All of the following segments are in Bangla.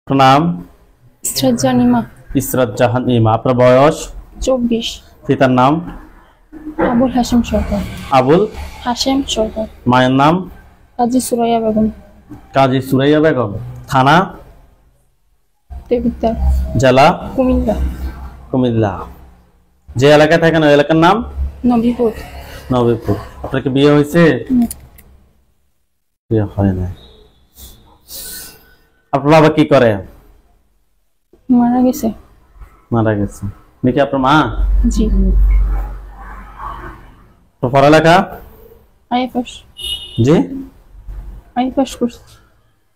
নাম ইসরাত জাহান ইমা। ইসরাত জাহান ইমা। আপনার বয়স 24। পিতার নাম আবুল হাশেম সরকার। আবুল হাশেম সরকার। মায়ের নাম কাজী সুরাইয়া বেগম। কাজী সুরাইয়া বেগম। থানা দেবিদ্বার। জেলা কুমিল্লা। কুমিল্লা। যে এলাকায় থাকেন ওই এলাকার নাম নবীপুর। নবীপুর। আপনার কি বিয়ে হয়েছে? বিয়ে হয় না। আপনার বাবা কি করে? মারা গেছে। মারা গেছে। নাকি আপনার মা? জি। তো পড়ালেখা? আইএফএস। জি, আইএফএস করছে।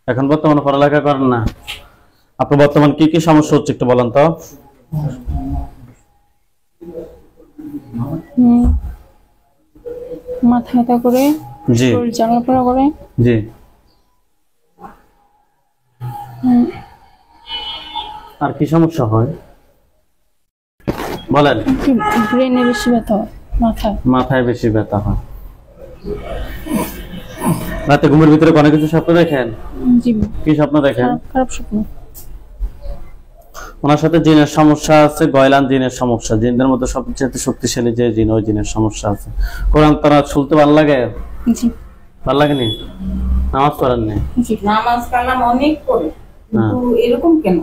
এখন বর্তমানে পড়ালেখা করেন না। আপনার বর্তমান কি কি সমস্যা হচ্ছে একটু বলেন তো। মাথা ব্যথা করে, জি শরীর জ্বালাপোড়া করে। জি। আর কি সমস্যা হয় বলেন। ব্রেনে বেশি ব্যথা হয়, মাথায় বেশি ব্যথা হয়। রাতে ঘুমের ভিতরে অনেক কিছু স্বপ্ন দেখেন? জি। কি স্বপ্ন দেখেন? খারাপ স্বপ্ন। ওনার সাথে জিনের সমস্যা আছে, গয়লান জিনের সমস্যা। জিনদের মধ্যে সবচেয়ে শক্তিশালী যে জিন, ওই জিনের সমস্যা আছে। কোরআন তারা শুনতে ভালো লাগে? জি। ভালো লাগেনি? নামাজ পড়েননি? জি। নামাজ কালাম অনেক করে, কিন্তু এরকম কেন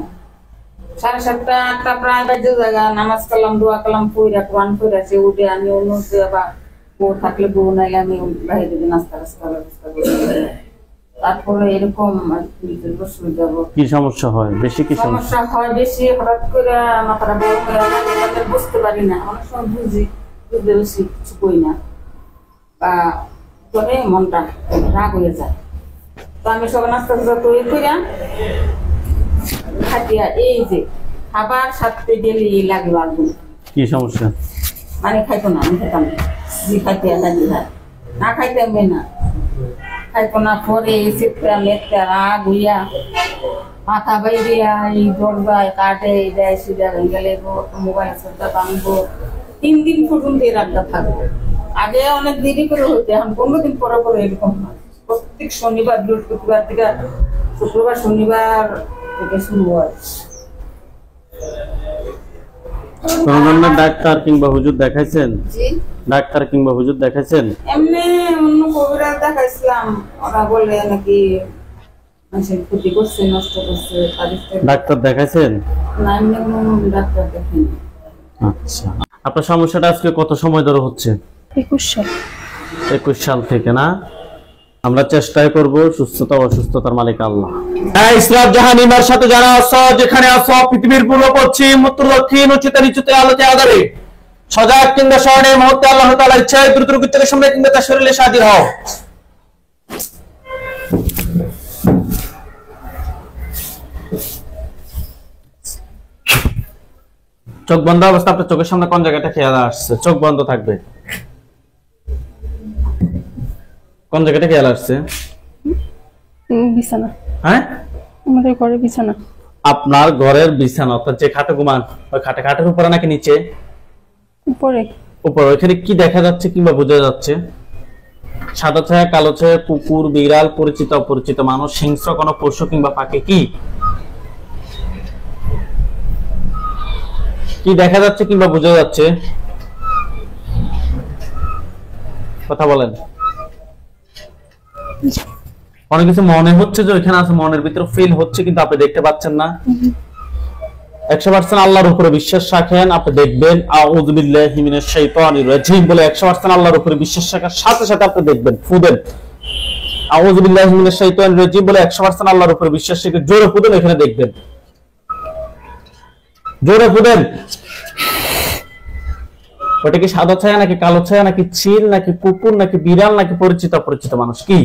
7:30 8টা প্রায় বাজে জায়গা নামাজ কালাম দোয়া কালাম পড়া কোরআন পড়াছে উঠে আমি অন্য বা বউ থাকলে বউ নাইলে আমি বাইরে দিয়ে নাস্তা ব্যবস্থা করি। তারপরে এরকম বসে যাব। কি সমস্যা হয় বেশি? কি সমস্যা হয় বেশি? হঠাৎ করে মাথাটা বড় হয়ে যায়, বুঝতে পারি না। অনেক সময় বুঝতে বেশি কিছু কই না বা করে মনটা রাগ হয়ে যায়। তো আমি সব নাস্তা তৈরি করিয়া খাটিয়া এই যে খাবার সাথে গেলে লাগলো আগুন। কি সমস্যা? মানে খাইতো না, আমি খেতাম যে খাইতে না খাইতে হবে না, খাইতো না। পরে এসে মেঘটা রাগ হইয়া মাথা বাইরে এই দরজায় কাটে দেয় সিধা গেলে মোবাইল সবটা ভাঙবো। 3 দিন পর্যন্ত এই রাগটা থাকবো। আগে অনেক দেরি করে হইতে, এখন 15 দিন পরে পরে এরকম হয়। প্রত্যেক শনিবার বৃহস্পতিবার থেকে শুক্রবার শনিবার থেকে শুরু হয়। কোন ধরনের ডাক্তার কিংবা হুজুর দেখাইছেন? জি। ডাক্তার কিংবা হুজুর দেখাইছেন? এমনি অন্য কবিরাজ দেখাইছিলাম, ওরা বলে নাকি মানুষের ক্ষতি করছে, নষ্ট করছে। ডাক্তার দেখাইছেন? না, এমনি কোনো ডাক্তার দেখাইনি। আচ্ছা, আপনার সমস্যাটা আজকে কত সময় ধরে হচ্ছে? 21 সাল। 21 সাল থেকে না? আমরা চেষ্টাই করব। সুস্থতা অসুস্থতার মালিক আল্লাহ। ইসরাত জাহান ইমার সাথে যারা আছো, যেখানে আছো, পৃথিবীর পূর্ব পশ্চিম উত্তর দক্ষিণ উচ্চতে নিচুতে আলোতে আধারে সজাগ কিংবা স্মরণে মুহূর্তে আল্লাহ তাআলার ইচ্ছায় দ্রুত গতিতে সামনে কিংবা তার শরীরে হাজির হও। চোখ বন্ধ অবস্থা। আপনার চোখের সামনে কোন জায়গাটা খেয়াল আসছে? চোখ বন্ধ থাকবে। কোন জায়গাটা খেয়াল আসছে? বিছানা। হ্যাঁ, আমাদের ঘরে বিছানা। আপনার ঘরের বিছানা, অর্থাৎ যে খাটে ঘুমান, ওই খাটের উপরে নাকি নিচে? উপরে। উপরে। ওইখানে কি দেখা যাচ্ছে কিংবা বোঝা যাচ্ছে? সাদা ছায়া, কালো ছায়া, কুকুর, বিড়াল, পরিচিত অপরিচিত মানুষ, হিংস্র কোনো পশু কিংবা পাখি? কি কি দেখা যাচ্ছে কিংবা বোঝা যাচ্ছে? কথা বলেন। অনেক কিছু মনে হচ্ছে যে ওইখানে আছে, মনের ভিতরে ফিল হচ্ছে, কিন্তু আপনি দেখতে পাচ্ছেন না। 100% আল্লাহর উপরে বিশ্বাস রাখেন, আপনি দেখবেন। আউযু বিল্লাহি মিনাশ শাইতানির রাজিম বলে 100% আল্লাহর উপরে বিশ্বাস রাখার সাথে সাথে আপনি দেখবেন, ফুদেন। আউযু বিল্লাহি মিনাশ শাইতানির রাজিম বলে 100% আল্লাহর উপরে বিশ্বাস রেখে জোরে ফুদেন, এখানে দেখবেন। জোরে ফুদেন। ওটা কি সাদা ছায়া নাকি কালো ছায়া নাকি চিল নাকি কুকুর নাকি বিড়াল নাকি পরিচিত অপরিচিত মানুষ? কি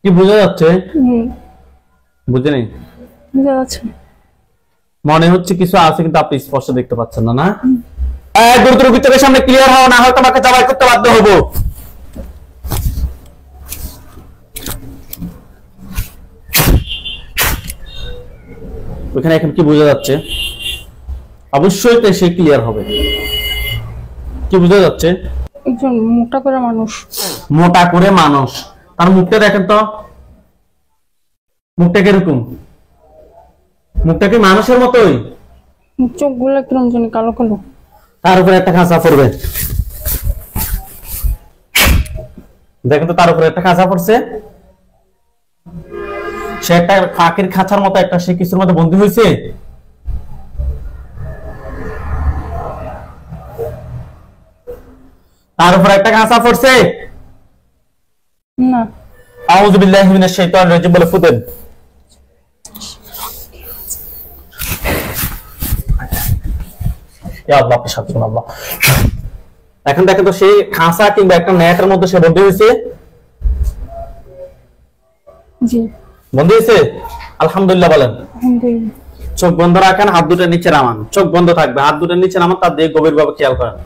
কি বোঝা যাচ্ছে? বুঝে নেই? বুঝা যাচ্ছে। মনে হচ্ছে কিছু আছে, কিন্তু আপনি স্পষ্ট দেখতে পাচ্ছেন না। না, দ্রুত ভিতরে সামনে ক্লিয়ার হও, না হয় তোমাকে জবাই করতে বাধ্য হব। ওখানে এখন কি বোঝা যাচ্ছে? অবশ্যই তাই সে ক্লিয়ার হবে। কি বোঝা যাচ্ছে? একজন মোটা করে মানুষ। মোটা করে মানুষ, তার মুখটা দেখেন তো, মুখটা কিরকম? মুখটা কি মানুষের মতোই? চোখগুলো কিরম জানি কালো কালো। তার উপরে একটা খাঁচা পড়বে, দেখেন তো তার উপরে একটা খাঁচা পড়ছে। সে একটা ফাঁকের খাঁচার মতো একটা সে কিছুর মধ্যে বন্দী হয়েছে। তার উপরে একটা খাঁচা পড়ছে। না। আউযু বিল্লাহি মিনাশ শাইতানির রাজিম বলে ফুতেন। ইয়া আল্লাহ সুবহানাল্লাহ। এখন দেখেন তো সেই খাঁচা কিংবা একটা নেটের মধ্যে সে বন্দী হয়েছে। জি। বন্দী হয়েছে? আলহামদুলিল্লাহ বলেন। আলহামদুলিল্লাহ। চোখ বন্ধ রাখেন, হাত দুটো নিচে নামান। চোখ বন্ধ থাকবে, হাত দুটো নিচে নামান, তার দিকে গভীরভাবে খেয়াল করেন।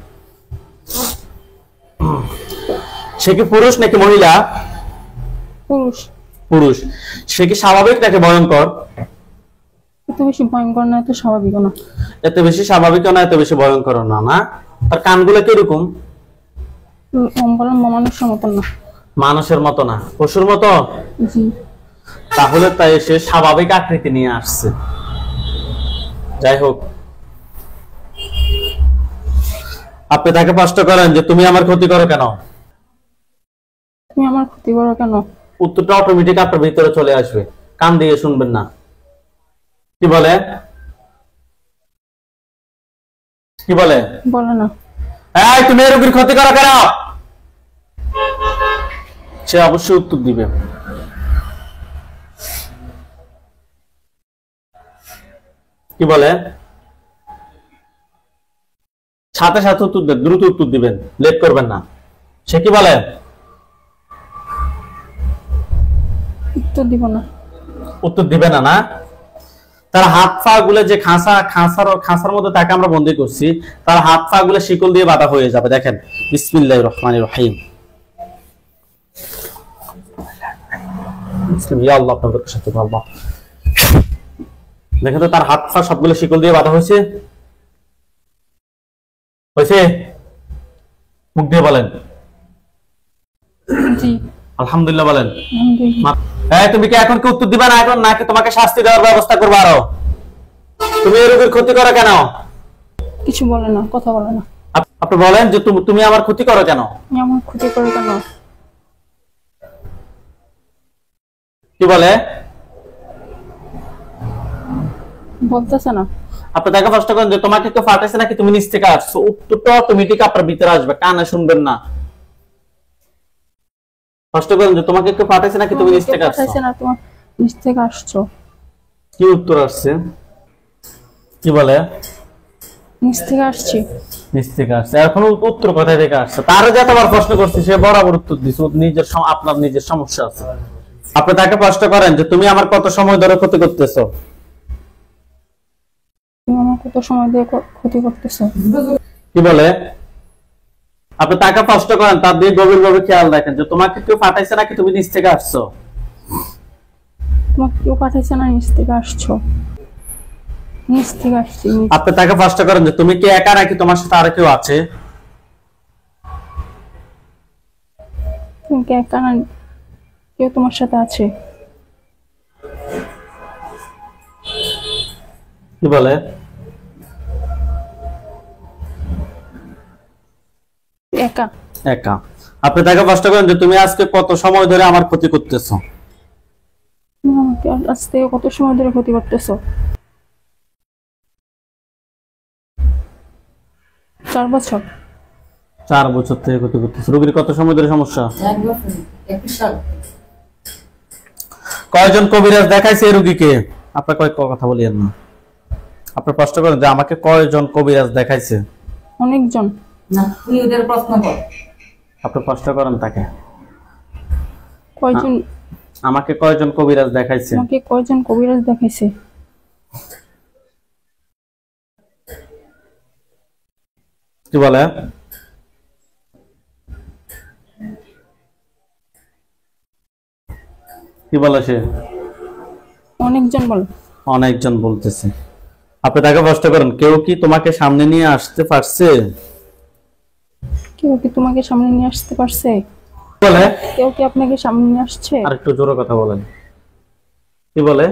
সে কি পুরুষ নাকি মহিলা? পুরুষ। পুরুষ। সে কি স্বাভাবিক নাকি ভয়ঙ্কর? এত বেশি ভয়ঙ্কর না, এত স্বাভাবিক না। এত বেশি স্বাভাবিক না, এত বেশি ভয়ঙ্কর না। না, তার কানগুলো কিরকম? মানুষের মতন না। মানুষের মতো না, পশুর মতো। জি। তাহলে তাই সে স্বাভাবিক আকৃতি নিয়ে আসছে। যাই হোক, আপনি তাকে প্রশ্ন করেন যে তুমি আমার ক্ষতি করো কেন? তুমি আমার ক্ষতি করো কেন? উত্তরটা অটোমেটিক আপনার ভিতরে চলে আসবে, কান দিয়ে শুনবেন না। কি বলে? কি বলে? বলে না। এই তুমি এই রোগীর ক্ষতি করো কেন? সে অবশ্যই উত্তর দিবে। কি বলে? সাথে সাথে উত্তর দেন, দ্রুত উত্তর দিবেন, লেট করবেন না। সে কি বলে? উত্তর দিব না। উত্তর দিবে না। না, তার হাত পা গুলো যে খাঁচার মধ্যে তাকে আমরা বন্দী করছি, তার হাত পা গুলো শিকল দিয়ে বাঁধা হয়ে যাবে। দেখেন, বিসমিল্লাহির রহমানির রহিম। ইয়া আল্লাহ, আপনাদের সাথে আল্লাহ। দেখেন তো তার হাত পা সবগুলো শিকল দিয়ে বাঁধা হয়েছে। হয়েছে? মুখ দিয়ে বলেন। জি। আলহামদুলিল্লাহ বলেন। আলহামদুলিল্লাহ। তুমি কি এখন কি উত্তর দিবা না, এখন নাকি তোমাকে শাস্তি দেওয়ার ব্যবস্থা করবো আরো? তুমি এই রোগীর ক্ষতি করো কেন? কিছু বলে না, কথা বলে না। আপনি বলেন যে তুমি আমার ক্ষতি করো কেন? তুমি আমার ক্ষতি করো কেন? কি বলে? বলতেছে না। আপনি তাকে প্রশ্ন করেন যে তোমাকে কেউ ফাটাইছে নাকি তুমি নিচ থেকে আসছো? উত্তরটা অটোমেটিক আপনার ভিতরে আসবে, কানে শুনবেন না। প্রশ্ন করেন যে তোমাকে কেউ ফাটাইছে নাকি তুমি নিচ থেকে আসছো? ফাটাইছে না, তোমার নিচ থেকে আসছো। কি উত্তর আসছে? কি বলে? নিচ থেকে আসছি। নিচ থেকে আসছে। এখন উত্তর কোথায় থেকে আসছে? তারে যতবার প্রশ্ন করছি সে বরাবর উত্তর দিচ্ছে, আপনার নিজের সমস্যা আছে। আপনি তাকে প্রশ্ন করেন যে তুমি আমার কত সময় ধরে ক্ষতি করতেছো? তুমি আমার কত সময় দিয়ে ক্ষতি করতেছো? কি বলে? আপনি তাকে প্রশ্ন করেন, তার দিকে গভীরভাবে খেয়াল রাখেন যে তোমাকে কেউ পাঠাইছে নাকি তুমি নিচ থেকে আসছো? তোমাকে কেউ পাঠাইছে না, নিচ থেকে আসছো। নিচ থেকে আসছি। আপনি তাকে প্রশ্ন করেন যে তুমি কি একা নাকি তোমার সাথে আর কেউ আছে? তুমি কি একা না, কেউ তোমার সাথে আছে? কি বলে? একা। একা। আপনি তাকে প্রশ্ন করেন যে তুমি আজকে কত সময় ধরে আমার ক্ষতি করতেছো? তুমি আমাকে আজ থেকে কত সময় ধরে ক্ষতি করতেছো? 4 বছর। 4 বছর থেকে ক্ষতি করতেছো। রোগীর কত সময় ধরে সমস্যা? 1 বছর 21 সাল। কয়জন কবিরাজ দেখাইছে এই রোগীকে? আপনি কয় কথা বলিয়েন না। আপনি প্রশ্ন করেন যে আমাকে কয়জন কবিরাজ দেখাইছে? অনেকজন। না, তুই ওদের প্রশ্ন কর। আপনি প্রশ্ন করেন তাকে কয়জন? আমাকে কয়জন কবিরাজ দেখাইছে? আমাকে কয়জন কবিরাজ দেখাইছে? কি বলে? কি বলে সে? অনেকজন বলে। অনেকজন বলতেছে। আপনি তাকে প্রশ্ন করেন কেউ কি তোমাকে সামনে নিয়ে আসতে পারছে? কেউ কি তোমাকে সামনে নিয়ে আসতে পারছে? বলে কেউ কি আপনাকে সামনে নিয়ে আসছে? আর একটু জোরে কথা বলেন। কি বলে?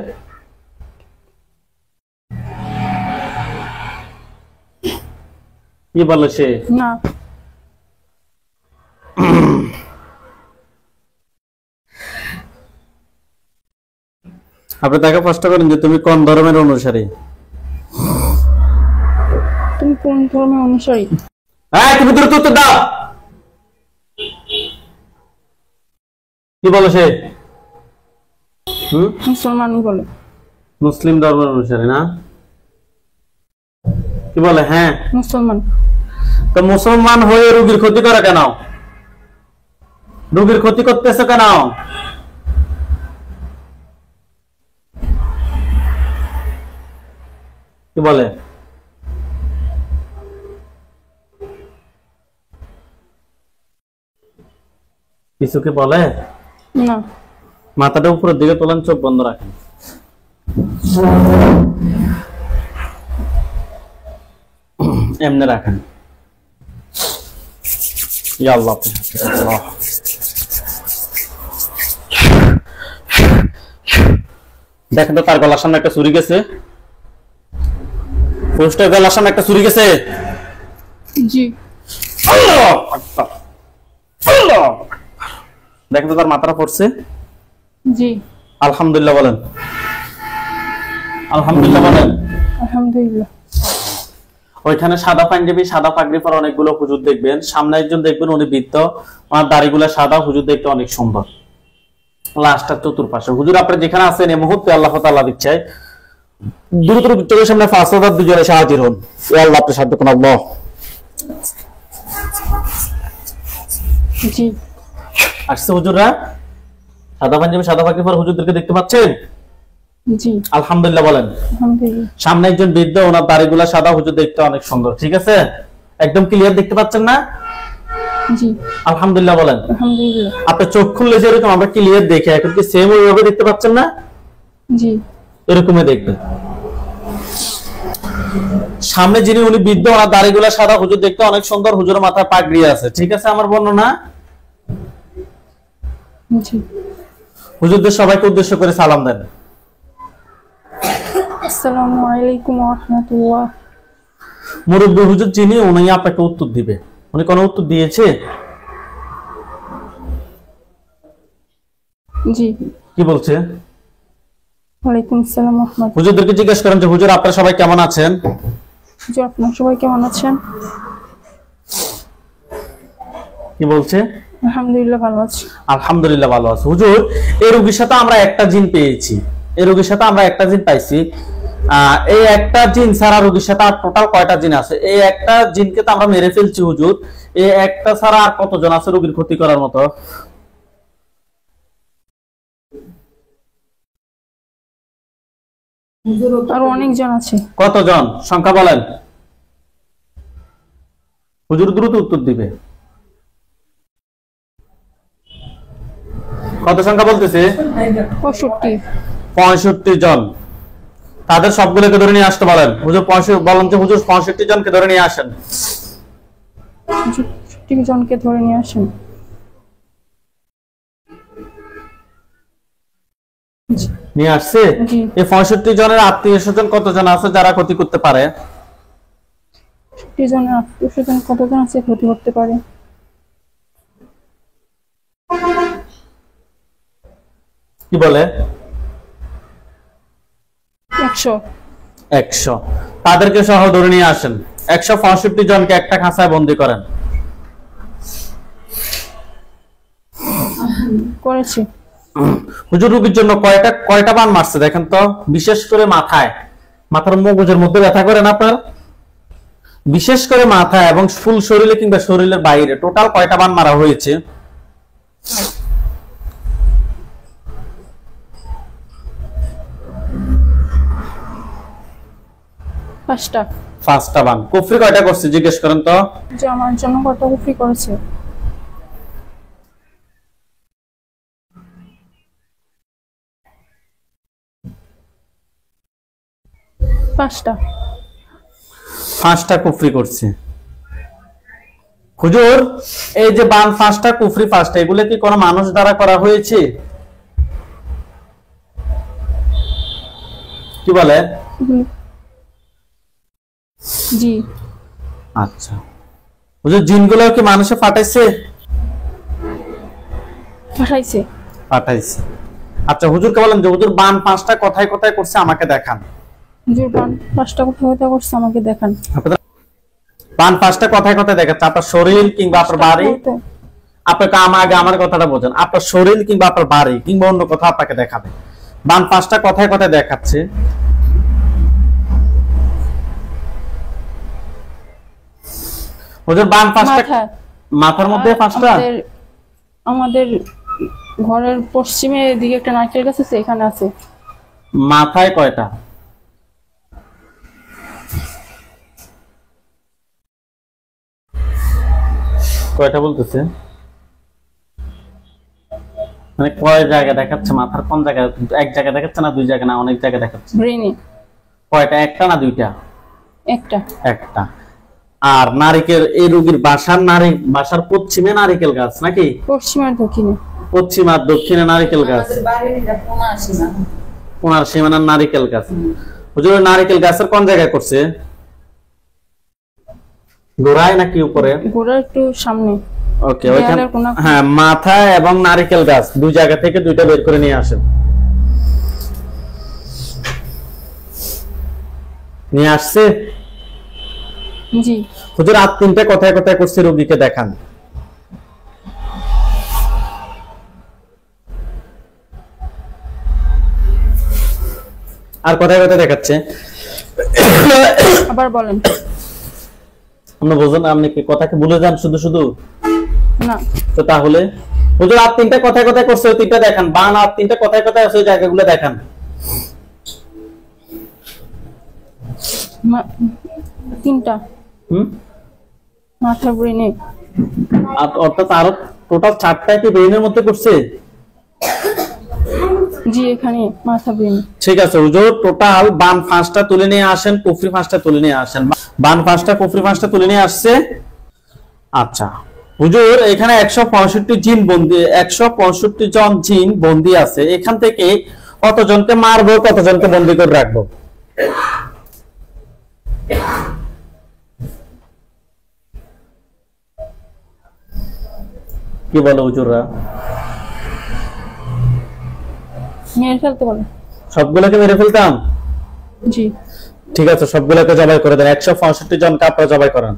কি বলে সে? না। আপনি তাকে প্রশ্ন করেন যে তুমি কোন ধর্মের অনুসারী? তুমি কোন ধর্মের অনুসারী? হ্যাঁ, তুমি দ্রুত উত্তর দাও। কি বলে সে? মুসলমানই বলে। মুসলিম ধর্মের অনুসারী না? কি বলে? হ্যাঁ মুসলমান। তো মুসলমান হয়ে রোগীর ক্ষতি করে কেন? রোগীর ক্ষতি করতেছে কেন? কি বলে? কিছু কি বলে? না। মাথাটা উপরের দিকে তোলেন, চোখ বন্ধ রাখেন। এমনি রাখেন। ইয়া আল্লাহ, আল্লাহ। দেখেন তো তার গলার সামনে একটা ছুরি গেছে। পুরুষটার গলার সামনে একটা ছুরি গেছে। জি। আল্লাহু আকবার, আল্লাহু আকবার। দেখেন তো তার মাথাটা পড়ছে। জি। আলহামদুলিল্লাহ বলেন। আলহামদুলিল্লাহ বলেন। আলহামদুলিল্লাহ। ওইখানে সাদা পাঞ্জাবি, সাদা পাগড়ি পরা অনেকগুলো হুজুর দেখবেন। সামনে একজন দেখবেন, উনি বৃদ্ধ, ওনার দাড়িগুলো সাদা, হুজুর দেখতে অনেক সুন্দর। লাস্টটা চতুর্পাশে। হুজুর আপনি যেখানে আছেন এই মুহূর্তে আল্লাহ তাআলার ইচ্ছায় দ্রুত চোখের সামনে 5,000 দুজনে হাজির হন। ইয়া আল্লাহ, আপনি সাহায্য করুন আল্লাহ। জি। আসছে হুজুররা, সাদা পাঞ্জাবি, সাদা পাগড়ি পরা হুজুরদেরকে দেখতে পাচ্ছেন? জি। আলহামদুলিল্লাহ বলেন। আলহামদুলিল্লাহ। সামনে একজন বৃদ্ধ, ওনার দাড়িগুলা সাদা, হুজুর দেখতে অনেক সুন্দর। ঠিক আছে, একদম ক্লিয়ার দেখতে পাচ্ছেন না? জি। আলহামদুলিল্লাহ বলেন। আলহামদুলিল্লাহ। আপনার চোখ খুললে যেরকম আমরা ক্লিয়ার দেখি, এখন কি সেম ওইভাবে দেখতে পাচ্ছেন না? জি। এরকমই দেখবেন। সামনে যিনি, উনি বৃদ্ধ, ওনার দাড়িগুলা সাদা, হুজুর দেখতে অনেক সুন্দর, হুজুরের মাথায় পাগড়ি আছে। ঠিক আছে আমার বর্ণনা? জি। হুজুরদের সবাইকে উদ্দেশ্য করে সালাম দেন। আসসালামু আলাইকুম ওয়া রাহমাতুল্লাহ। মুরব্বী হুজুর যিনি, উনি আপনাকে উত্তর দিবে। উনি কোনো উত্তর দিয়েছে? জি। কি বলছে? ওয়ালাইকুম আসসালাম ওয়া রাহমাতুল্লাহ। হুজুরদেরকে জিজ্ঞেস করেন যে হুজুর আপনারা সবাই কেমন আছেন? জি, আপনারা সবাই কেমন আছেন? কি বলছে? আলহামদুলিল্লাহ ভালো আছি। আলহামদুলিল্লাহ ভালো আছে। হুজুর, এই রোগীর সাথে আমরা একটা জিন পেয়েছি। এই রোগীর সাথে আমরা একটা জিন পাইছি। এই একটা জিন ছাড়া রোগীর সাথে আর টোটাল কয়টা জিন আছে? এই একটা জিনকে তো আমরা মেরে ফেলছি হুজুর। এই একটা ছাড়া আর কতজন আছে রোগীর ক্ষতি করার মতো? আরো অনেকজন আছে। কতজন? সংখ্যা বলেন। হুজুর দ্রুত উত্তর দিবে। কত সংখ্যা বলতেছে? 65। 65 জন। তাদের সবগুলোকে ধরে নিয়ে আসতে বলেন। হুজুর 65 বলেন যে হুজুর 65 জনকে ধরে নিয়ে আসেন। 65 জনকে ধরে নিয়ে আসেন। জি। নিয়ে আসছে? জি। এই 65 জনের আত্মীয় স্বজন কতজন আছে যারা ক্ষতি করতে পারে? 65 জনের আত্মীয় স্বজন কতজন আছে ক্ষতি করতে পারে? কি বলে? 100। 100। তাদেরকে সহ ধরে নিয়ে আসেন। 165 জনকে একটা খাঁচায় বন্দি করেন। করেছি। হুজুর রোগীর জন্য কয়টা বান মারছে দেখেন তো? বিশেষ করে মাথায়, মাথার মগজের মধ্যে ব্যথা করে না আপনার? বিশেষ করে মাথায় এবং ফুল শরীরে কিংবা শরীরের বাইরে টোটাল কয়টা বান মারা হয়েছে? পাঁচটা। 5টা বান। কুফরি কয়টা করছে জিজ্ঞেস করেন তো? যে আমার জন্য কত কুফরি করেছে? 5টা। 5টা কুফরি করছে। হুজুর এই যে বান ফাঁসটা কুফরি ফাঁসটা এগুলো কি কোনো মানুষ দ্বারা করা হয়েছে? কি বলে? জি। আচ্ছা হুজুর জিনগুলো কি মানুষে পাঠাইছে? পাঠাইছে। পাঠাইছে। আচ্ছা হুজুরকে বলেন যে হুজুর বান পাঁচটা কোথায় কোথায় করছে আমাকে দেখান। হুজুর বান পাঁচটা কোথায় কোথায় করছে আমাকে দেখান। বান পাঁচটা কোথায় কোথায় দেখাচ্ছে? আপনার শরীর কিংবা আপনার বাড়ি? আপনাকে আগে আমার কথাটা বোঝেন। আপনার শরীর কিংবা আপনার বাড়ি কিংবা অন্য কথা আপনাকে দেখাবে। বান পাঁচটা কোথায় কোথায় দেখাচ্ছে? হুজুর বান পাঁচটা মাথার মধ্যে পাঁচটা? আমাদের ঘরের পশ্চিমের দিকে একটা নারকেল গাছ আছে, এখানে আছে। মাথায় কয়টা? কয়টা বলতেছে? মানে কয় জায়গায় দেখাচ্ছে? মাথার কোন জায়গায়? এক জায়গায় দেখাচ্ছে না দুই জায়গায় না অনেক জায়গায় দেখাচ্ছে? ব্রেনে। কয়টা? একটা না দুইটা? একটা। একটা। আর নারিকেল এই রোগীর বাসার পশ্চিমে নারিকেল গাছ নাকি? পশ্চিম আর দক্ষিণে। পশ্চিম আর দক্ষিণে নারিকেল গাছ। কোনার সীমানার নারিকেল গাছ। হুজুর নারিকেল গাছের কোন জায়গায় করছে? গোড়ায় নাকি উপরে? গোড়ার একটু সামনে। ওকে ওইখানে। হ্যাঁ মাথা এবং নারিকেল গাছ দুই জায়গা থেকে দুইটা বের করে নিয়ে আসেন। নিয়ে আসছে? জি। হুজুর রাত 3টে কোথায় কোথায় করছে রোগীকে দেখান। আর কোথায় কোথায় দেখাচ্ছে? আবার বলেন। আপনি বুঝুন, আপনি কি কথাকে ভুলে যান শুধু শুধু? না। তো তাহলে হুজুর রাত 3টে কোথায় কোথায় করছে ওই 3টা দেখান। বান রাত 3টে কোথায় কোথায় আছে ওই জায়গাগুলো দেখান। তিনটা। মাথা ব্রেনে। অর্থাৎ আরো টোটাল 4টা কি ব্রেনের মধ্যে করছে? জি এখানে মাথা ব্রেনে। ঠিক আছে হুজুর টোটাল বান 5টা তুলে নিয়ে আসেন, কুফরি 5টা তুলে নিয়ে আসেন। বান 5টা কুফরি 5টা তুলে নিয়ে আসছে। আচ্ছা হুজুর এখানে 165 জিন বন্দী, 165 জন জিন বন্দী আছে। এখান থেকে কতজনকে মারবো, কতজনকে বন্দী করে রাখবো? কি বলো হুজুররা? মেরে ফেলতে বলে। সবগুলোকে মেরে ফেলতাম? জি। ঠিক আছে সবগুলোকে জবাই করে দেন। 165 জনকে আপনারা জবাই করেন।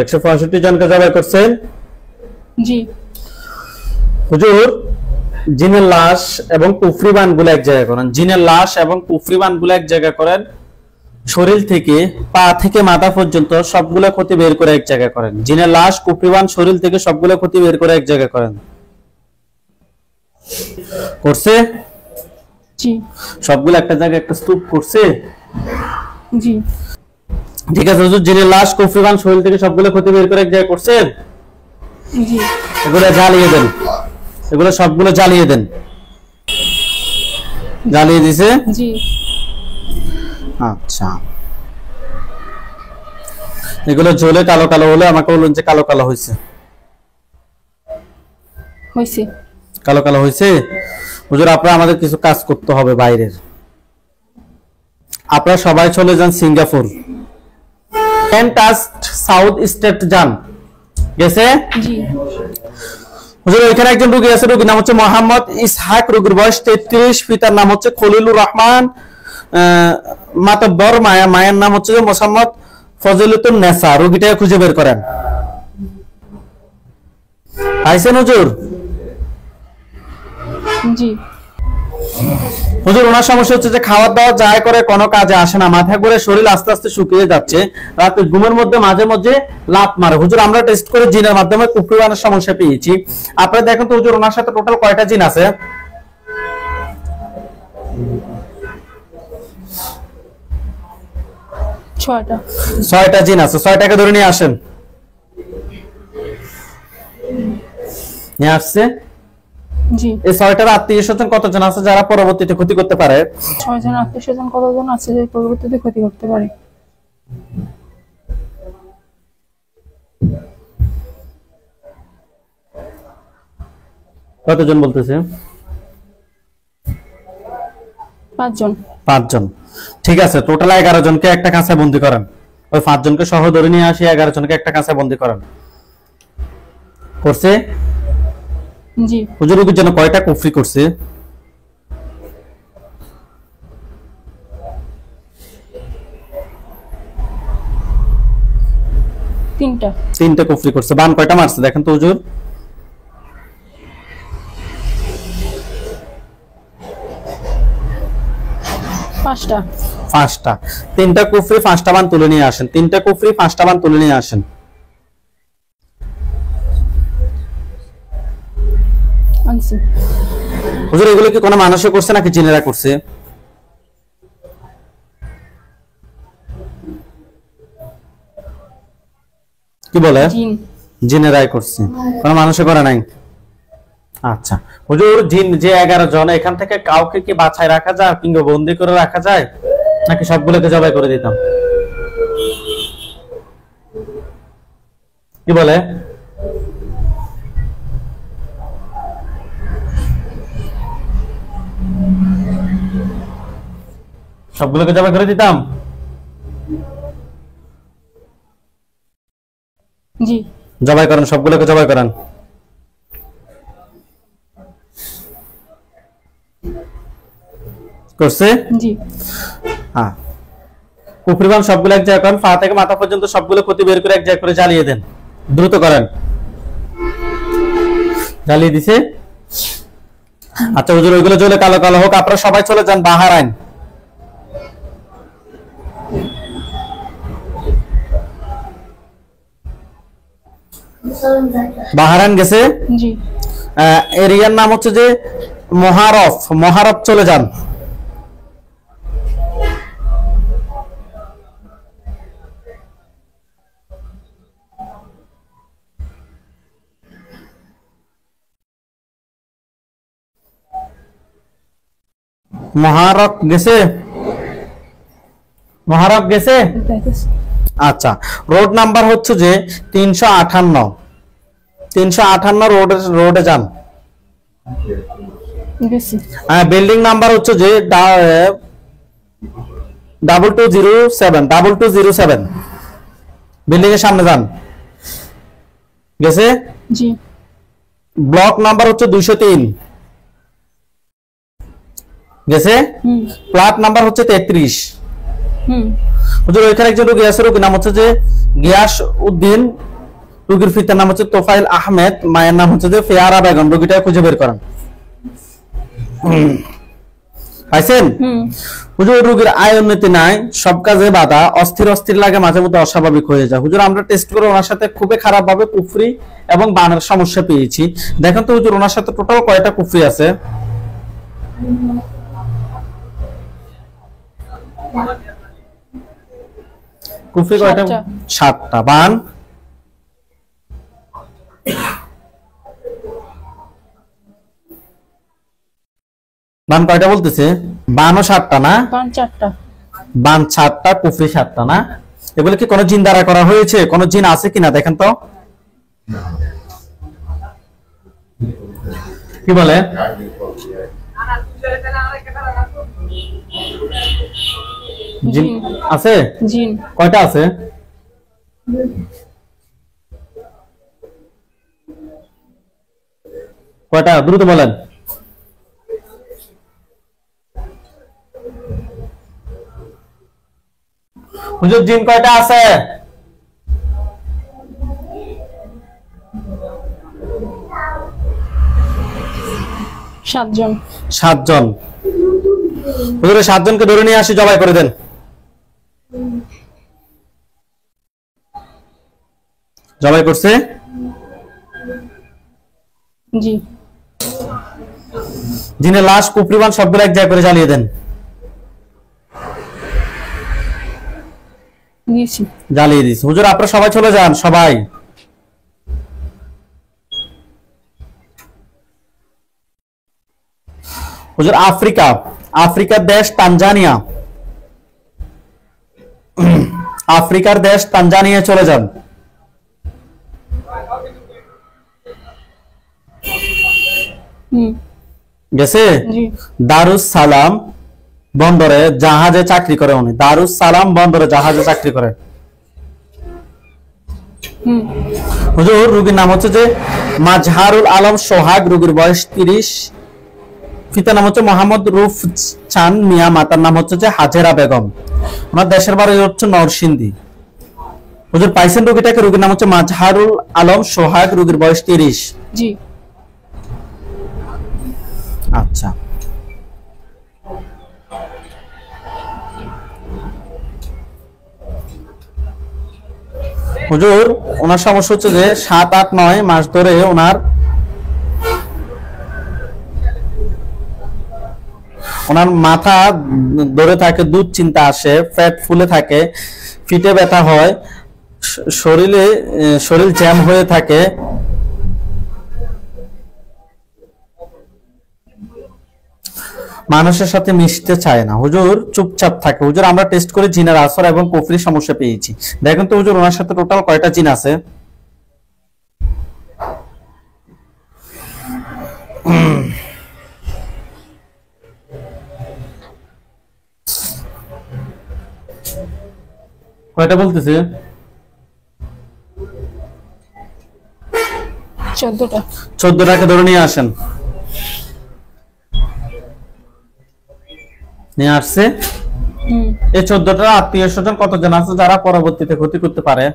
একশো 65 জনকে জবাই করছেন? জি। হুজুর জিনের লাশ এবং কুফরি বানগুলো এক জায়গায় করেন। জিনের লাশ এবং কুফরি বানগুলো এক জায়গায় করেন। শরীর থেকে পা থেকে মাথা পর্যন্ত সবগুলো ক্ষতি বের করে এক জায়গায় করেন। জিনের লাশ কুফরি বান শরীর থেকে সবগুলো ক্ষতি বের করে এক জায়গায় করেন। করছে? জি। সবগুলো একটা জায়গায় একটা স্তূপ করছে? জি। ঠিক আছে হুজুর জিনের লাশ কুফরি বান শরীর থেকে সবগুলো ক্ষতি বের করে এক জায়গায় করছেন? জি। এগুলো জ্বালিয়ে দেন, এগুলো সবগুলো জ্বালিয়ে দেন। জ্বালিয়ে দিছে? জি। আচ্ছা এগুলো জ্বলে কালো কালো হলে আমাকে বলুন যে কালো কালো হয়েছে। হয়েছে। কালো কালো হয়েছে? হুজুর আপনারা আমাদের কিছু কাজ করতে হবে বাইরের। আপনারা সবাই চলে যান সিঙ্গাপুর, ফ্যান্টাস্ট সাউথ স্টেট যান। গেছে? জি। হুজুর এখানে একজন রোগী আছে, রোগীর নাম হচ্ছে মোহাম্মদ ইসহাক, রোগীর বয়স 33, পিতার নাম হচ্ছে খলিলুর রহমান, মাতব্বর, মায়ের নাম হচ্ছে মোহাম্মদ ফজিলতুন নেসা। রোগীটাকে খুঁজে বের করেন। পাইছেন হুজুর? জি। হুজুর ওনার সমস্যা হচ্ছে যে খাওয়া দাওয়া যায় করে কোনো কাজে আসে না, মাথা ঘুরে শরীর আস্তে আস্তে শুকিয়ে যাচ্ছে, রাতে ঘুমের মধ্যে মাঝে মাঝে লাত মারে। হুজুর আমরা টেস্ট করে জিনের মাধ্যমে কুফরি বানের সমস্যা পেয়েছি। আপনারা দেখেন তো হুজুর ওনার সাথে টোটাল কয়টা জিন আছে? 6টা। 6টা জিন আছে, 6টাকে ধরে নিয়ে আসেন। নিয়ে আসছে। জি। এই 6টার আত্মীয় স্বজন কতজন আছে যারা পরবর্তীতে ক্ষতি করতে পারে? 6 জন আত্মীয় স্বজন কতজন আছে যে পরবর্তীতে ক্ষতি করতে পারে? কতজন বলতেছে? 5 জন। 5 জন। ঠিক আছে, টোটাল 11 জনকে একটা কাঁচায় বন্দী করেন। ওই 5 জনকে সহ ধরে নিয়ে আসি, 11 জনকে একটা কাঁচায় বন্দী করেন। করছে? জি। হুজুর রোগীর জন্য কয়টা কুফরি করছে? তিনটা কুফরি করছে। বান কয়টা মারছে দেখেন তো হুজুর? পাঁচটা। 3টা কুফরি 5টা বান তুলে নিয়ে আসেন। 3টা কুফরি 5টা বান তুলে নিয়ে আসেন। হুজুর এগুলো কি কোনো মানুষে করছে নাকি জিনেরা করছে? কি বলে? জিনেরাই করছে, কোনো মানুষে করে নাই। আচ্ছা হুজুর, জিন যে 11 জন, এখান থেকে কাউকে কি বাছাই রাখা যায় কিংবা বন্দি করে রাখা যায় নাকি সবগুলোকে জবাই করে দিতাম? কি বলে? সবগুলোকে জবাই করে দিতাম? জি। জবাই করেন, সবগুলোকে জবাই করেন। করছে? জি। হ্যাঁ, কুফরিবান সবগুলো এক জায়গায় করেন, পা থেকে মাথা পর্যন্ত সবগুলো ক্ষতি বের করে এক জায়গায় করে জ্বালিয়ে দেন। দ্রুত করেন। জ্বালিয়ে দিছে? আচ্ছা হুজুর, ওইগুলো জ্বলে কালো কালো হোক, আপনারা সবাই চলে যান বাহারাইন। বাহারাইন গেছে? জি। এরিয়ার নাম হচ্ছে যে মহারফ। মহারফ চলে যান। মহারফ গেছে? মহারফ গেছে? আচ্ছা, রোড নাম্বার হচ্ছে যে 358। 358 রোডে যান। বিল্ডিং নাম্বার হচ্ছে যে 2207। বিল্ডিং এর সামনে যান। গেছে? জি। ব্লক নাম্বার হচ্ছে 203। গেছে? ফ্ল্যাট নাম্বার হচ্ছে 33। হুজুর ওইখানে একজন রোগী আছে, রোগীর নাম হচ্ছে যে গিয়াস উদ্দিন, রোগীর পিতার নাম হচ্ছে তোফাইল আহমেদ, মায়ের নাম হচ্ছে যে ফেয়ারা বেগম। রোগীটা খুঁজে বের করেন। পাইছেন? হুজুর রোগীর আয় উন্নতি নাই, সব কাজে বাধা, অস্থির অস্থির লাগে, মাঝে মধ্যে অস্বাভাবিক হয়ে যায়। হুজুর আমরা টেস্ট করে ওনার সাথে খুবই খারাপ ভাবে কুফরি এবং বানের সমস্যা পেয়েছি। দেখেন তো হুজুর ওনার সাথে টোটাল কয়টা কুফরি আছে? কুফরি কয়টা? 7টা। বান? বান কয়টা বলতেছে? বানও 7টা না? বান 4টা। বান 7টা, কুফরি 7টা না? এগুলো কি কোনো জিন দ্বারা করা হয়েছে? কোনো জিন আছে কিনা দেখেন তো। কি বলে? জিন আছে? জিন কয়টা আছে? কয়টা দ্রুত বলেন। হুজুর জিন কয়টা আছে? 7 জন। 7 জন। হুজুর 7 জনকে ধরে নিয়ে আসি, জবাই করে দেন। জবাই করছে? জি। জিনের লাশ কুফরিবান সবগুলো এক জায়গায় করে জ্বালিয়ে দেন। দিয়েছি। জ্বালিয়ে দিয়েছে। হুজুর আপনারা সবাই চলে যান, সবাই। হুজুর আফ্রিকার দেশ তানজানিয়া, আফ্রিকার দেশ তানজানিয়া চলে যান। গেছে? দারুস সালাম বন্দরে জাহাজে চাকরি করে উনি। দারুস সালাম বন্দরে জাহাজে চাকরি করে। হুজুর রোগীর নাম হচ্ছে যে মাজহারুল আলম সোহাগ, রোগীর বয়স 30, পিতার নাম হচ্ছে মোহাম্মদ রুফ চান মিয়া, মাতার নাম হচ্ছে যে হাজেরা বেগম, ওনার দেশের বাড়ি হচ্ছে নরসিংদী। হুজুর পাইছেন রোগীটাকে? রোগীর নাম হচ্ছে মাজহারুল আলম সোহাগ, রোগীর বয়স 30। জি। আচ্ছা, হুজুর ওনার সমস্যা হচ্ছে যে 7, 8, 9 মাস ধরে ওনার মাথা ধরে থাকে, দুধ চিন্তা আসে, ফ্যাট ফুলে থাকে, পিঠে ব্যথা হয়, শরীর জ্যাম হয়ে থাকে, মানুষের সাথে মিশতে চায় না, হুজুর চুপচাপ থাকে। হুজুর আমরা টেস্ট করে জিনের আসর এবং কুফরি সমস্যা পেয়েছি। দেখেন তো হুজুর ওনার সাথে টোটাল কয়টা জিন আছে? কয়টা বলতেছে? 14টা। 14টাকে ধরে নিয়ে আসেন। নিয়ে আসছে। এই 14টা আত্মীয় স্বজন কতজন আছে যারা পরবর্তীতে ক্ষতি করতে পারে?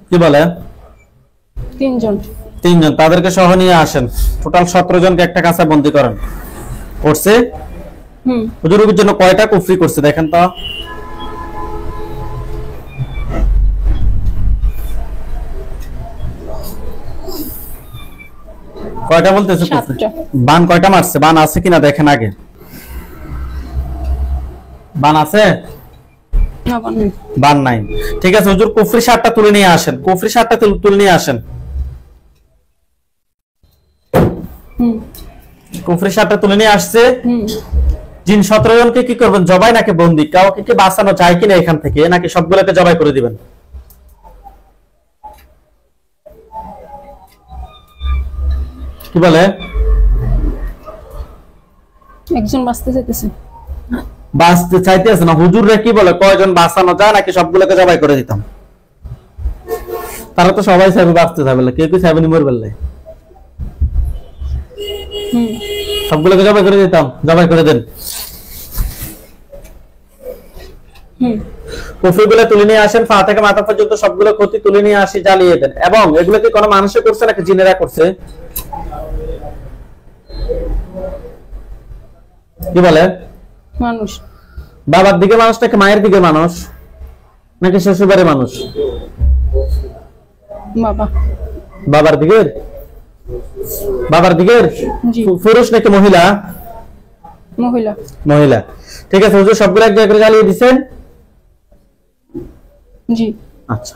কি বলে? 3 জন। 3 জন, তাদেরকে সহ নিয়ে আসেন। টোটাল 17 জনকে একটা কাছে বন্দী করেন। করছে? হুজুর রোগীর জন্য কয়টা কুফরি করছে দেখেন তো? কয়টা বলতেছে? বান কয়টা মারছে? বান আছে কিনা দেখেন আগে। বান আছে? না, বান নাই। বান নাই। ঠিক আছে হুজুর কুফরি 7টা তুলে নিয়ে আসেন। কুফরি 7টা তুলে নিয়ে আসেন। কুফরি 7টা তুলে নিয়ে আসছে। জিন 17 জনকে কি করবেন? জবাই নাকি বন্দি? কাউকে কি বাঁচানো যায় কিনা এখান থেকে, নাকি সবগুলোকে জবাই করে দিবেন? কি বলে? একজন বাঁচতে চাইতেছে। বাঁচতে চাইতেছে না। হুজুররা কি বলে কয়জন বাঁচানো যায় নাকি সবগুলোকে জবাই করে দিতাম? তারা তো সবাই চাইবে বাঁচতে চাইবে, কেউ কি চাইবে নি মরবে? সবগুলোকে জবাই করে দিতাম। জবাই করে দেন। কুফরিগুলো তুলে নিয়ে আসেন, পা থেকে মাথা পর্যন্ত সবগুলো ক্ষতি তুলে নিয়ে আসি, জ্বালিয়ে দেন। এবং এগুলো কি কোনো মানুষে করছে নাকি জিনেরা করছে? কি বলে? মানুষ। বাবার দিকে মানুষ নাকি মায়ের দিকে মানুষ নাকি শ্বশুরবাড়ির মানুষ? বাবা। বাবার দিকের? বাবার দিকের? পুরুষ নাকি মহিলা? মহিলা। মহিলা। ঠিক আছে হুজুর সবগুলো এক জায়গায় জ্বালিয়ে দিচ্ছেন? জি। আচ্ছা।